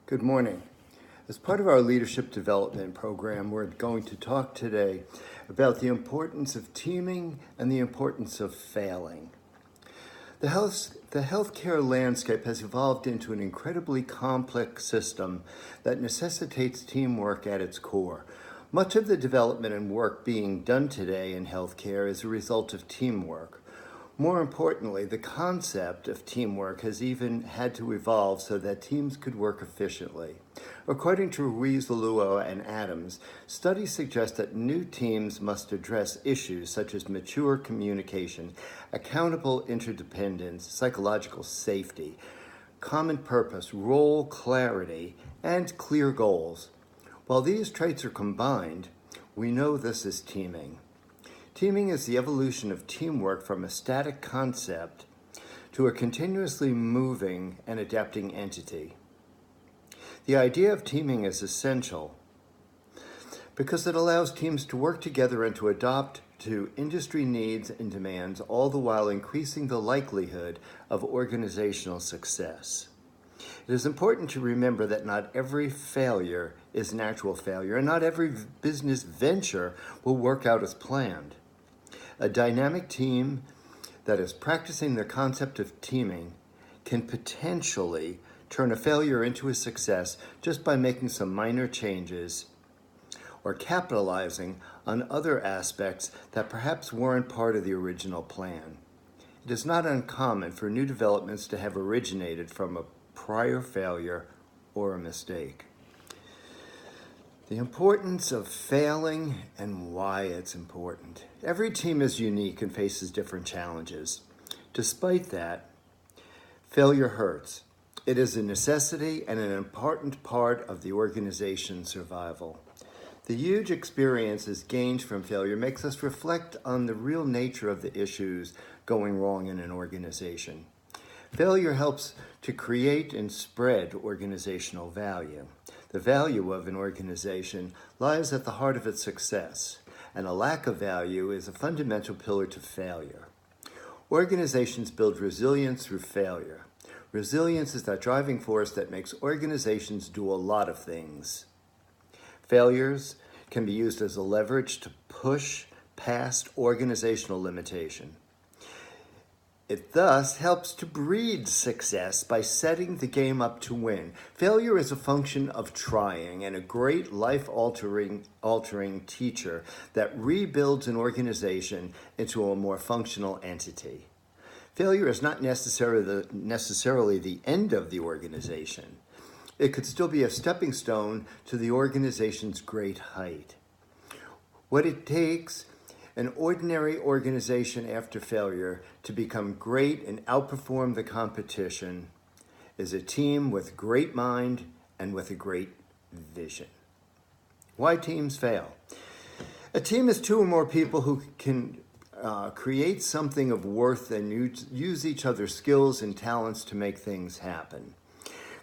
Good morning. As part of our leadership development program, we're going to talk today about the importance of teaming and the importance of failing. The healthcare landscape has evolved into an incredibly complex system that necessitates teamwork at its core. Much of the development and work being done today in healthcare is a result of teamwork. More importantly, the concept of teamwork has even had to evolve so that teams could work efficiently. According to Ruiz, Lelua, and Adams, studies suggest that new teams must address issues such as mature communication, accountable interdependence, psychological safety, common purpose, role clarity, and clear goals. While these traits are combined, we know this is teaming. Teaming is the evolution of teamwork from a static concept to a continuously moving and adapting entity. The idea of teaming is essential because it allows teams to work together and to adapt to industry needs and demands, all the while increasing the likelihood of organizational success. It is important to remember that not every failure is an actual failure, and not every business venture will work out as planned. A dynamic team that is practicing the concept of teaming can potentially turn a failure into a success just by making some minor changes or capitalizing on other aspects that perhaps weren't part of the original plan. It is not uncommon for new developments to have originated from a prior failure or a mistake. The importance of failing and why it's important. Every team is unique and faces different challenges. Despite that, failure hurts. It is a necessity and an important part of the organization's survival. The huge experiences gained from failure makes us reflect on the real nature of the issues going wrong in an organization. Failure helps to create and spread organizational value. The value of an organization lies at the heart of its success, and a lack of value is a fundamental pillar to failure. Organizations build resilience through failure. Resilience is that driving force that makes organizations do a lot of things. Failures can be used as a leverage to push past organizational limitation. It thus helps to breed success by setting the game up to win. Failure is a function of trying and a great life-altering teacher that rebuilds an organization into a more functional entity. Failure is not necessarily the end of the organization. It could still be a stepping stone to the organization's great height. What it takes an ordinary organization after failure to become great and outperform the competition is a team with great mind and with a great vision. Why teams fail? A team is two or more people who can create something of worth and use each other's skills and talents to make things happen.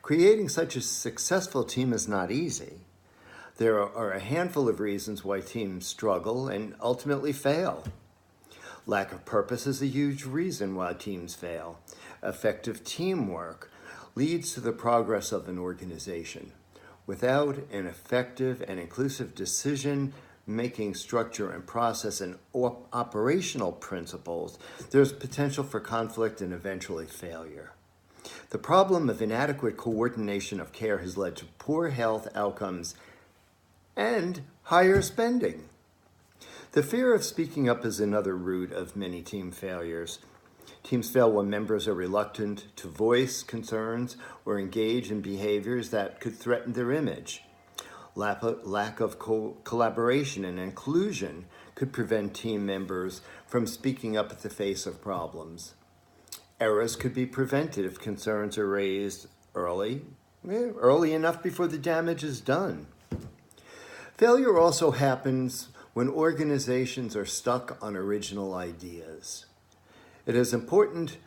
Creating such a successful team is not easy. There are a handful of reasons why teams struggle and ultimately fail. Lack of purpose is a huge reason why teams fail. Effective teamwork leads to the progress of an organization. Without an effective and inclusive decision-making structure and process and operational principles, there's potential for conflict and eventually failure. The problem of inadequate coordination of care has led to poor health outcomes and higher spending. The fear of speaking up is another root of many team failures. Teams fail when members are reluctant to voice concerns or engage in behaviors that could threaten their image. Lack of collaboration and inclusion could prevent team members from speaking up at the face of problems. Errors could be prevented if concerns are raised early enough before the damage is done. Failure also happens when organizations are stuck on original ideas. It is important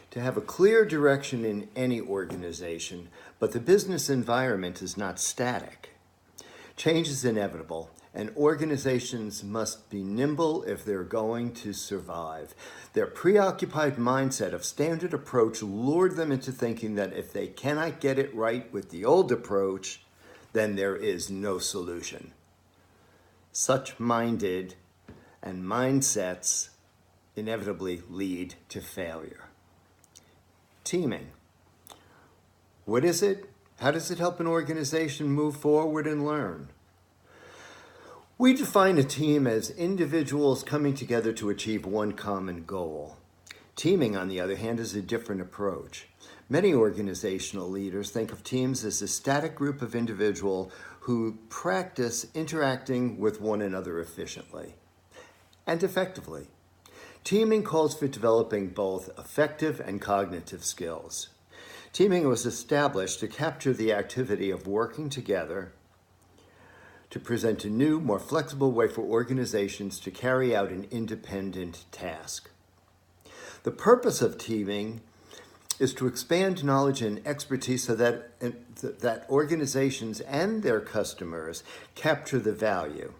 to have a clear direction in any organization, but the business environment is not static. Change is inevitable, and organizations must be nimble if they're going to survive. Their preoccupied mindset of standard approach lured them into thinking that if they cannot get it right with the old approach, then there is no solution. Such minded and mindsets inevitably lead to failure. Teaming. What is it? How does it help an organization move forward and learn? We define a team as individuals coming together to achieve one common goal. Teaming, on the other hand, is a different approach. Many organizational leaders think of teams as a static group of individuals who practice interacting with one another efficiently and effectively. Teaming calls for developing both affective and cognitive skills. Teaming was established to capture the activity of working together to present a new, more flexible way for organizations to carry out an independent task. The purpose of teaming is to expand knowledge and expertise so that organizations and their customers capture the value.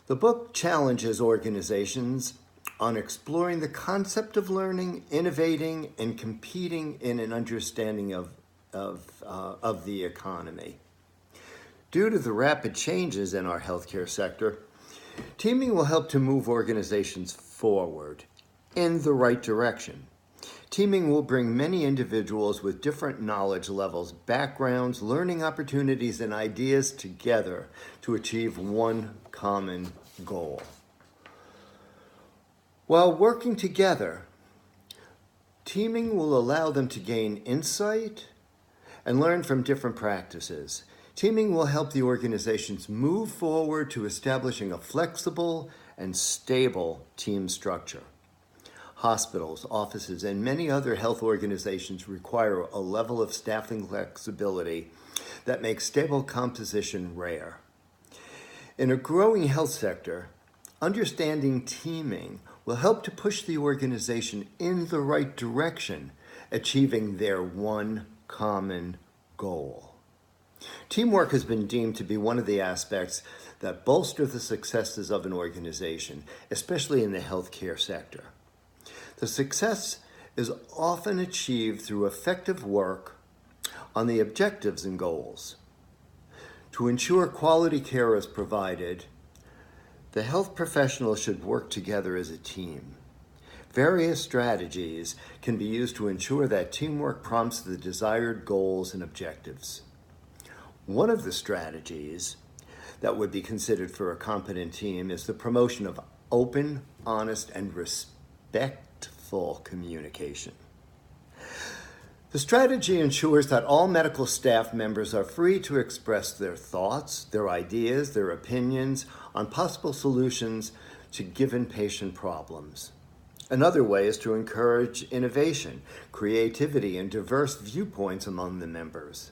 The book challenges organizations on exploring the concept of learning, innovating, and competing in an understanding of the economy. Due to the rapid changes in our healthcare sector, teaming will help to move organizations forward in the right direction. Teaming will bring many individuals with different knowledge levels, backgrounds, learning opportunities, and ideas together to achieve one common goal. While working together, teaming will allow them to gain insight and learn from different practices. Teaming will help the organizations move forward to establishing a flexible and stable team structure. Hospitals, offices, and many other health organizations require a level of staffing flexibility that makes stable composition rare. In a growing health sector, understanding teaming will help to push the organization in the right direction, achieving their one common goal. Teamwork has been deemed to be one of the aspects that bolster the successes of an organization, especially in the healthcare sector. The success is often achieved through effective work on the objectives and goals. To ensure quality care is provided, the health professionals should work together as a team. Various strategies can be used to ensure that teamwork prompts the desired goals and objectives. One of the strategies that would be considered for a competent team is the promotion of open, honest, and respectful communication. The strategy ensures that all medical staff members are free to express their thoughts, their ideas, their opinions on possible solutions to given patient problems. Another way is to encourage innovation, creativity, and diverse viewpoints among the members.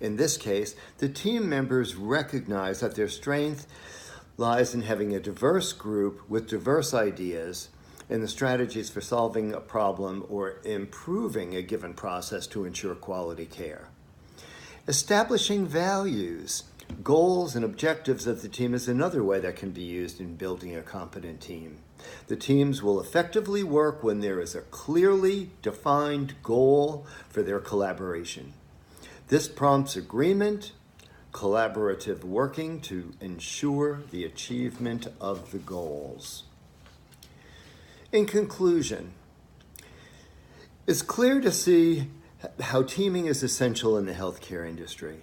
In this case, the team members recognize that their strength lies in having a diverse group with diverse ideas and the strategies for solving a problem or improving a given process to ensure quality care. Establishing values, goals, and objectives of the team is another way that can be used in building a competent team. The teams will effectively work when there is a clearly defined goal for their collaboration. This prompts agreement, collaborative working to ensure the achievement of the goals. In conclusion, it's clear to see how teaming is essential in the healthcare industry.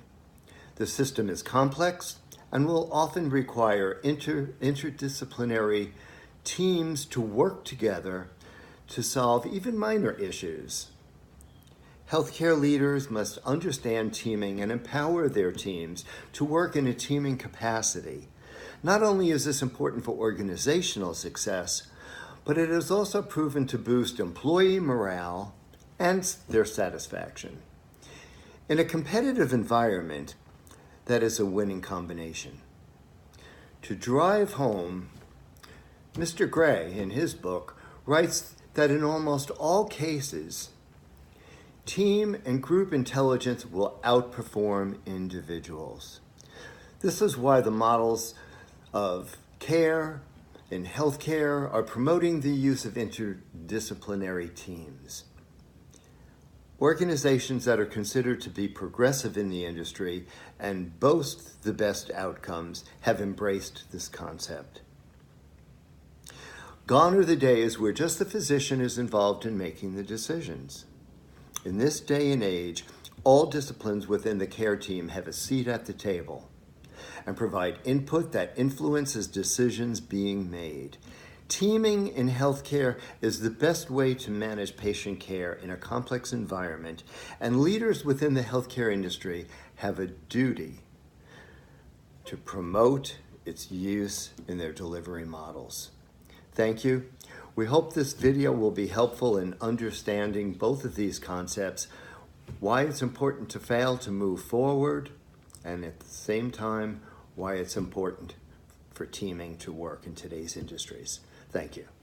The system is complex and will often require interdisciplinary teams to work together to solve even minor issues. Healthcare leaders must understand teaming and empower their teams to work in a teaming capacity. Not only is this important for organizational success, but it is also proven to boost employee morale and their satisfaction. In a competitive environment, that is a winning combination. To drive home, Mr. Gray, in his book, writes that in almost all cases, team and group intelligence will outperform individuals. This is why the models of care in healthcare are promoting the use of interdisciplinary teams. Organizations that are considered to be progressive in the industry and boast the best outcomes have embraced this concept. Gone are the days where just the physician is involved in making the decisions. In this day and age, all disciplines within the care team have a seat at the table and provide input that influences decisions being made. Teaming in healthcare is the best way to manage patient care in a complex environment, and leaders within the healthcare industry have a duty to promote its use in their delivery models. Thank you. We hope this video will be helpful in understanding both of these concepts, why it's important to fail to move forward, and at the same time, why it's important for teaming to work in today's industries. Thank you.